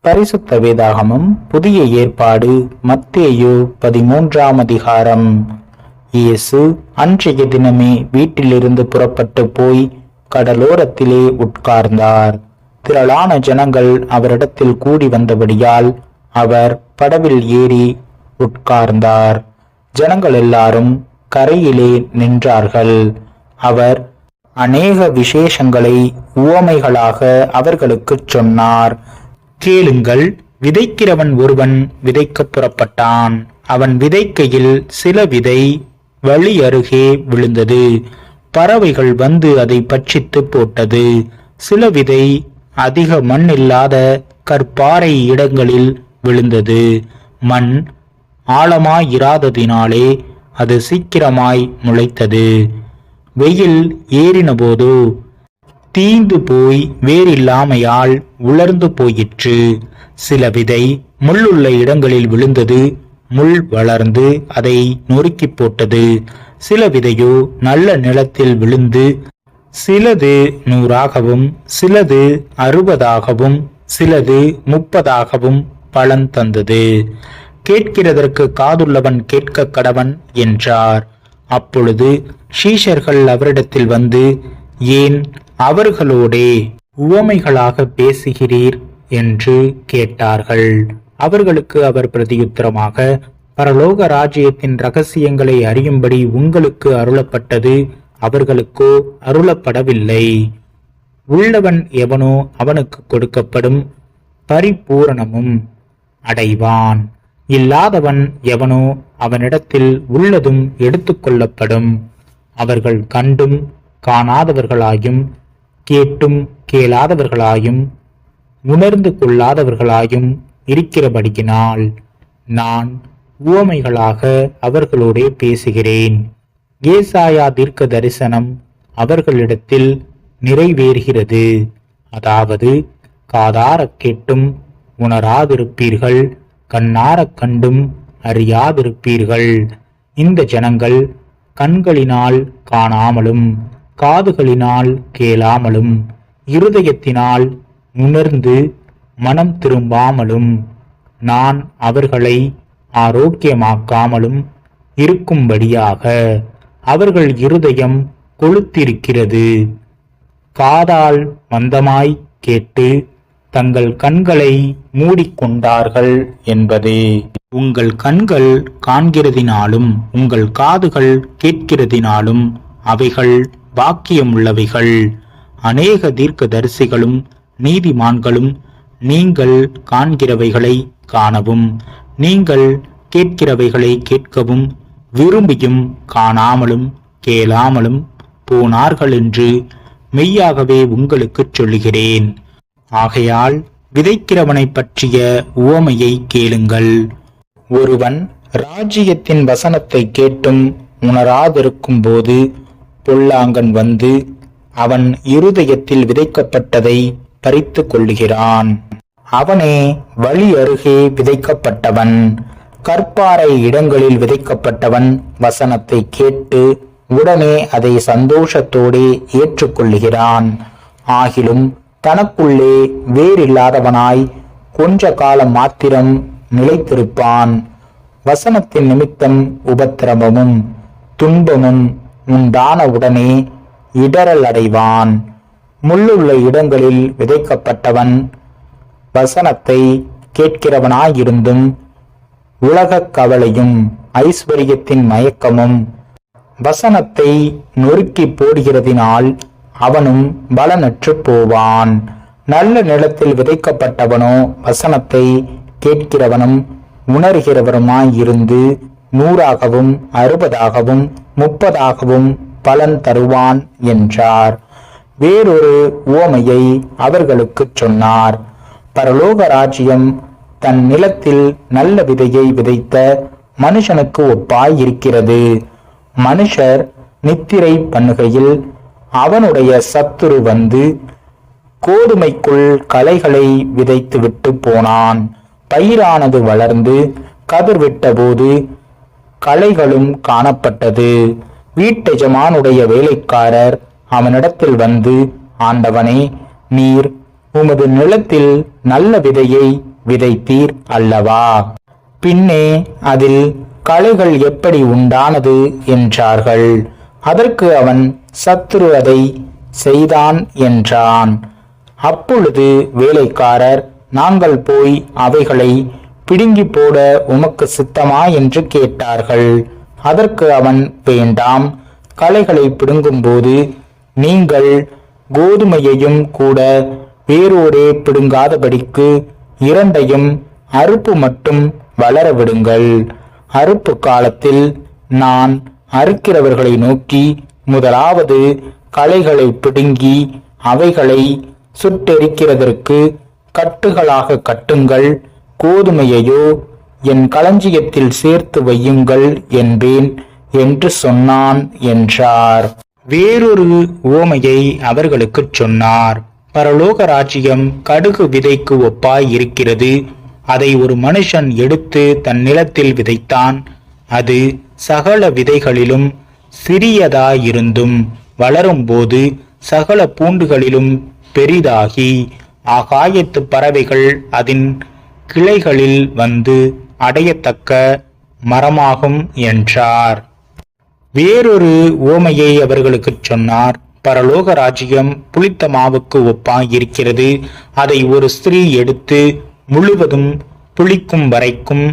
பரிசுத்த வேதாகமம் புதிய ஏற்பாடு மத்தேயு 13ஆம் அதிகாரம். இயேசு அன்றைய தினமே வீட்டிலிருந்து புறப்பட்டு போய் கடலோரத்திலே உட்கார்ந்தார். திரளான ஜனங்கள் அவரிடத்தில் கூடி வந்தபடியால் அவர் படவில் ஏறி உட்கார்ந்தார். ஜனங்கள் எல்லாரும் கரையிலே நின்றார்கள். அவர் அநேக விசேஷங்களை உவமைகளாக அவர்களுக்கு சொன்னார். கேளுங்கள், விதைக்கிறவன் ஒருவன் விதைக்க புறப்பட்டான். அவன் விதைக்கையில் சில விதை வழி அருகே விழுந்தது. பறவைகள் வந்து அதை பட்சித்து போட்டது. சில விதை அதிக மண் இல்லாத கற்பாறை இடங்களில் விழுந்தது. மண் ஆழமாயிராததினாலே அது சீக்கிரமாய் முளைத்தது. வெயில் ஏறினபோது தீந்து போய் வேறில்லாமையால் உலர்ந்து போயிற்று. சில விதை முள்ளுள்ள இடங்களில் விழுந்தது. முள் வளர்ந்து அதை நொறுக்கி போட்டது. சில விதையோ நல்ல நிலத்தில் விழுந்து சிலது 100ஆகவும் சிலது 60ஆகவும் சிலது 30ஆகவும் பலன் தந்தது. கேட்கிறதற்கு காதுள்ளவன் கேட்க கடவன் என்றார். அப்பொழுது சீஷர்கள் அவரிடத்தில் வந்து, ஏன் அவர்களோடே உவமைகளாக பேசுகிறீர் என்று கேட்டார்கள். அவர்களுக்கு அவர் பிரதியுத்தரமாக, பரலோக ராஜ்யத்தின் இரகசியங்களை அறியும்படி உங்களுக்கு அருளப்பட்டது, அவர்களுக்கோ அருளப்படவில்லை. உள்ளவன் எவனோ அவனுக்கு கொடுக்கப்படும், பரிபூரணமும் அடைவான். இல்லாதவன் எவனோ அவனிடத்தில் உள்ளதும் எடுத்துக்கொள்ளப்படும். அவர்கள் கண்டும் காணாதவர்களாயும் கேட்டும் கேளாதவர்களாயும் உணர்ந்து கொள்ளாதவர்களாயும் இருக்கிறபடியினால் நான் உவமைகளாக அவர்களோடே பேசுகிறேன். ஏசாயா தீர்க்க தரிசனம் அவர்களிடத்தில் நிறைவேறுகிறது. அதாவது, காதாரக் கேட்டும் உணராதிருப்பீர்கள், கண்ணாரக் கண்டும் அறியாதிருப்பீர்கள். இந்த ஜனங்கள் கண்களினால் காணாமலும் காதுகளினால் கேளாமலும் இருதயத்தினால் உணர்ந்து மனம் திரும்பாமலும் நான் அவர்களை ஆரோக்கியமாக்காமலும் இருக்கும்படியாக அவர்கள் இருதயம் கொழுத்திருக்கிறது. காதால் மந்தமாய் கேட்டு தங்கள் கண்களை மூடிக்கொண்டார்கள் என்பதே. உங்கள் கண்கள் காண்கிறதினாலும் உங்கள் காதுகள் கேட்கிறதினாலும் அவைகள் பாக்கியமுள்ளவைகள். அநேக தீர்க்க தரிசிகளும் நீதிமான்களும் நீங்கள் காண்கிறவைகளை காணவும் நீங்கள் கேட்கிறவைகளை கேட்கவும் விரும்பியும் காணாமலும் கேளாமலும் போனார்கள் என்று மெய்யாகவே உங்களுக்கு சொல்லுகிறேன். ஆகையால் விதைக்கிறவனை பற்றிய உவமையை கேளுங்கள். ஒருவன் ராஜ்யத்தின் வசனத்தை கேட்டும் உணராதிருக்கும் போது பொல்லாங்கன் வந்து அவன் இருதயத்தில் விதைக்கப்பட்டதை பறித்து கொள்ளுகிறான். அவனே வழி அருகே விதைக்கப்பட்டவன். கற்பாறை இடங்களில் விதைக்கப்பட்டவன் வசனத்தை கேட்டு உடனே அதை சந்தோஷத்தோடே ஏற்றுக்கொள்ளுகிறான். ஆகிலும் தனக்குள்ளே வேறில்லாதவனாய் கொஞ்ச காலம் மாத்திரம் நிலைத்திருப்பான். வசனத்தின் நிமித்தம் உபத்திரவமும் துன்பமும் உண்டான உடனே இடரல் அடைவான். முள்ளுள்ள இடங்களில் விதைக்கப்பட்டவன் வசனத்தை கேட்கிறவனாயிருந்தும் உலகக் கவலையும் ஐஸ்வர்யத்தின் மயக்கமும் வசனத்தை நொறுக்கி போடுகிறதினால் அவனும் பலனற்று போவான். நல்ல நிலத்தில் விதைக்கப்பட்டவனோ வசனத்தை கேட்கிறவனும் உணர்கிறவருமாயிருந்து 100ஆகவும் 60ஆகவும் 30ஆகவும் பலன் தருவான் என்றார். வேறொரு உவமையை அவர்களுக்கு சொன்னார். பரலோக ராஜ்யம் தன் நிலத்தில் நல்ல விதையை விதைத்த மனுஷனுக்கு ஒப்பாய் இருக்கிறது. மனுஷர் நித்திரை பண்ணுகையில் அவனுடைய சத்துரு வந்து கோதுமைக்குள் களைகளை விதைத்து விட்டு போனான். பயிரானது வளர்ந்து கதிர்விட்ட போது களைகளும் காணப்பட்டது. வீட்டெஜமானுடைய வேலைக்காரர் அவனிடத்தில் வந்து, ஆண்டவனே, நீர் உமது நிலத்தில் நல்ல விதையை விதைத்தீர் அல்லவா? பின்னே அதில் களைகள் எப்படி உண்டானது என்றார்கள். அதற்கு அவன், சத்துரு அதை செய்தான் என்றான். அப்பொழுது வேலைக்காரர், நாங்கள் போய் அவைகளை பிடுங்கி போட உமக்கு சித்தமா என்று கேட்டார்கள். அதற்கு அவன், வேண்டாம், களைகளை பிடுங்கும்போது நீங்கள் கோதுமையையும் கூட வேரோடே பிடுங்காதபடிக்கு இரண்டையும் அறுப்பு மட்டும் வளர விடுங்கள். அறுப்பு காலத்தில் நான் அறுக்கிறவர்களை நோக்கி, முதலாவது களைகளை பிடுங்கி அவைகளை சுட்டெரிக்கிறதற்கு கட்டுகளாக கட்டுங்கள், கோதுமையையோ என் களஞ்சியத்தில் சேர்த்து வையுங்கள் என்பேன் என்று சொன்னான் என்றார். வேறொரு உவமையை அவர்களுக்கு சொன்னார். பரலோக ராஜ்யம் கடுகு விதைக்கு ஒப்பாய் இருக்கிறது. அதை ஒரு மனுஷன் எடுத்து தன் நிலத்தில் விதைத்தான். அது சகல விதைகளிலும் சிறியதாயிருந்தும் வளரும்போது சகல பூண்டுகளிலும் பெரிதாகி ஆகாயத்து பறவைகள் அதன் கிளைகளில் வந்து அடையத்தக்க மரமாகும் என்றார். வேறொரு உவமையை அவர்களுக்கு சொன்னார். பரலோக ராஜ்யம் புளித்த மாவுக்கு ஒப்பாய் இருக்கிறது. அதை ஒரு ஸ்திரீ எடுத்து முழுவதும் புளிக்கும் வரைக்கும்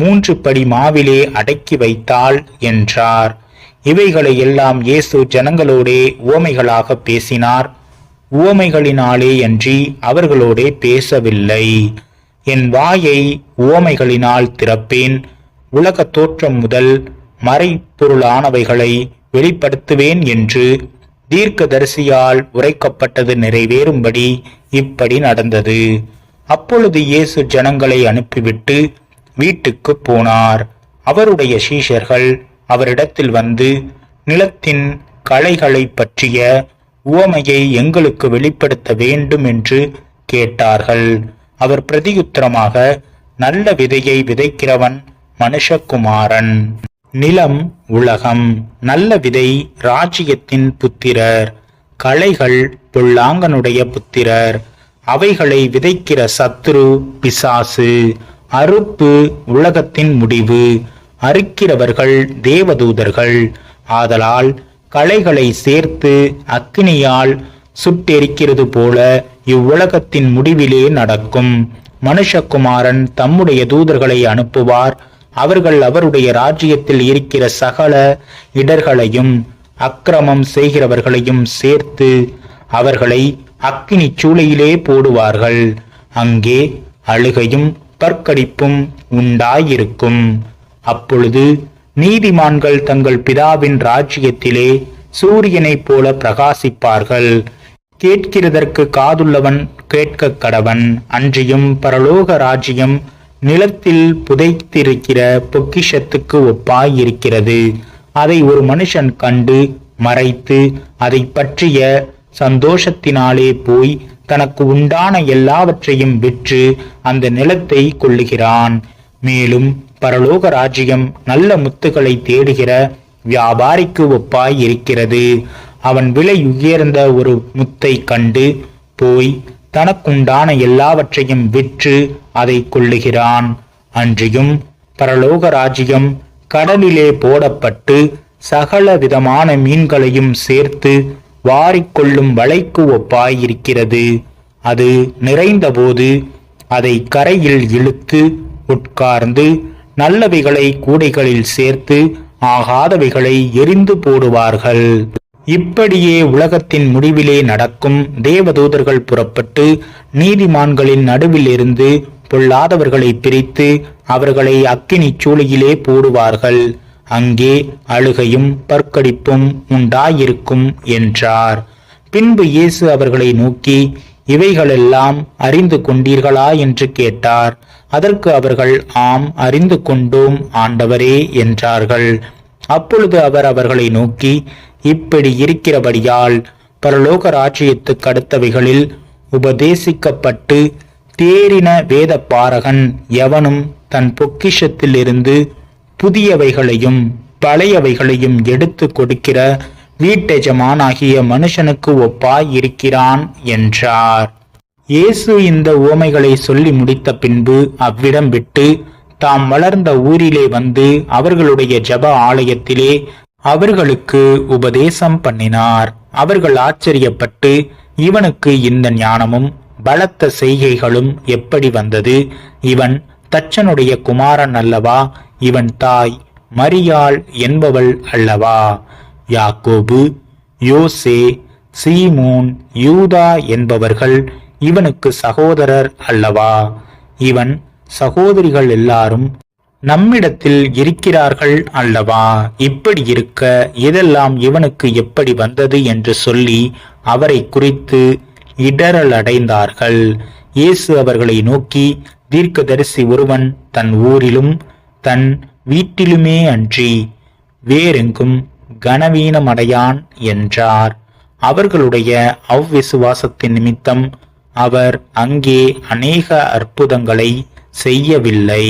3 படி மாவிலே அடக்கி வைத்தாள் என்றார். இவைகளை எல்லாம் இயேசு ஜனங்களோடே உவமைகளாக பேசினார். உவமைகளினாலே அன்றி அவர்களோடே பேசவில்லை. என் வாயை உவமைகளினால் திறப்பேன். உலக தோற்றம் முதல் மறைப்பொருளானவைகளை வெளிப்படுத்துவேன் என்று தீர்க்கதரிசியால் உரைக்கப்பட்டது நிறைவேறும்படி இப்படி நடந்தது. அப்பொழுது இயேசு ஜனங்களை அனுப்பிவிட்டு வீட்டுக்கு போனார். அவருடைய சீஷர்கள் அவரிடத்தில் வந்து, நிலத்தின் களைகளை பற்றிய உவமையை எங்களுக்கு வெளிப்படுத்த வேண்டும் என்று கேட்டார்கள். அவர் பிரதியுத்தரமாக, நல்ல விதையை விதைக்கிறவன் மனுஷகுமாரன். நிலம் உலகம். நல்ல விதை ராஜ்யத்தின் புத்திரர், களைகள் பொல்லாங்கனுடைய புத்திரர். அவைகளை விதைக்கிற சத்துரு பிசாசு. அறுப்பு உலகத்தின் முடிவு. அறுக்கிறவர்கள் தேவதூதர்கள். ஆதலால் களைகளை சேர்த்து அக்கினியால் சுட்டெரிக்கிறது போல இவ்வுலகத்தின் முடிவிலே நடக்கும். மனுஷகுமாரன் தம்முடைய தூதர்களை அனுப்புவார். அவர்கள் அவருடைய ராஜ்யத்தில் இருக்கிற சகல இடர்களையும் அக்கிரமம் செய்கிறவர்களையும் சேர்த்து அவர்களை அக்கினி சூளையிலே போடுவார்கள். அங்கே அழுகையும் பற்கடிப்பும் உண்டாயிருக்கும். அப்பொழுது நீதிமான்கள் தங்கள் பிதாவின் ராஜ்யத்திலே சூரியனைப் போல பிரகாசிப்பார்கள். கேட்கிறதற்கு காதுள்ளவன் கேட்க கடவன். அன்றியும் பரலோக ராஜ்யம் நிலத்தில் புதைத்திருக்கிற பொக்கிஷத்துக்கு ஒப்பாயிருக்கிறது. அதை ஒரு மனுஷன் கண்டு மறைத்து அதை பற்றிய சந்தோஷத்தினாலே போய் தனக்கு உண்டான எல்லாவற்றையும் விற்று அந்த நிலத்தை கொள்ளுகிறான். மேலும் பரலோக ராஜ்யம் நல்ல முத்துக்களை தேடுகிற வியாபாரிக்கு ஒப்பாய் இருக்கிறது. அவன் விலை உயர்ந்த ஒரு முத்தை கண்டு போய் தனக்குண்டான எல்லாவற்றையும் விற்று அதை கொள்ளுகிறான். அன்றியும் பரலோக ராஜ்யம் கடலிலே போடப்பட்டு சகல விதமான மீன்களையும் சேர்த்து வாரிக்கொள்ளும் வலைக்கு ஒப்பாயிருக்கிறது. அது நிறைந்தபோது அதை கரையில் இழுத்து உட்கார்ந்து நல்லவைகளை கூடைகளில் சேர்த்து ஆகாதவைகளை எரிந்து போடுவார்கள். இப்படியே உலகத்தின் முடிவிலே நடக்கும். தேவதூதர்கள் புறப்பட்டு நீதிமான்களின் நடுவில் இருந்து பொல்லாதவர்களை பிரித்து அவர்களை அக்கினி சூளையிலே போடுவார்கள். அங்கே அழுகையும் பற்கடிப்பும் உண்டாயிருக்கும் என்றார். பின்பு இயேசு அவர்களை நோக்கி, இவைகளெல்லாம் அறிந்து கொண்டீர்களா என்று கேட்டார். அதற்கு அவர்கள், ஆம், அறிந்து கொண்டோம் ஆண்டவரே என்றார்கள். அப்பொழுது அவர் அவர்களை நோக்கி, இப்படி இருக்கிறபடியால் பரலோக ராஜ்யத்துக்கு அடுத்தவைகளில் உபதேசிக்கப்பட்டு தேறின வேத பாரகன் எவனும் தன் பொக்கிஷத்திலிருந்து புதியவைகளையும் பழையவைகளையும் எடுத்து கொடுக்கிற வீட்டெஜமானாகிய மனுஷனுக்கு ஒப்பாய் இருக்கிறான் என்றார். இயேசு இந்த உவமைகளை சொல்லி முடித்த பின்பு அவ்விடம் விட்டு தாம் வளர்ந்த ஊரிலே வந்து அவர்களுடைய ஜெப ஆலயத்திலே அவர்களுக்கு உபதேசம் பண்ணினார். அவர்கள் ஆச்சரியப்பட்டு, இவனுக்கு இந்த ஞானமும் பலத்த செய்கைகளும் எப்படி வந்தது? இவன் தச்சனுடைய குமாரன் அல்லவா? இவன் தாய் மரியாள் என்பவள் அல்லவா? யாக்கோபு, யோசே, சீமோன், யூதா என்பவர்கள் இவனுக்கு சகோதரர் அல்லவா? இவன் சகோதரிகள் எல்லாரும் நம்மிடத்தில் இருக்கிறார்கள் அல்லவா? இப்படி இருக்க இதெல்லாம் இவனுக்கு எப்படி வந்தது என்று சொல்லி அவரை குறித்து இடரலடைந்தார்கள். இயேசு அவர்களை நோக்கி, தீர்க்கதரிசி ஒருவன் தன் ஊரிலும் தன் வீட்டிலுமே அன்றி வேறெங்கும் கனவீனமடையான் என்றார். அவர்களுடைய அவ்விசுவாசத்தின் நிமித்தம் அவர் அங்கே அநேக அற்புதங்களை செய்யவில்லை.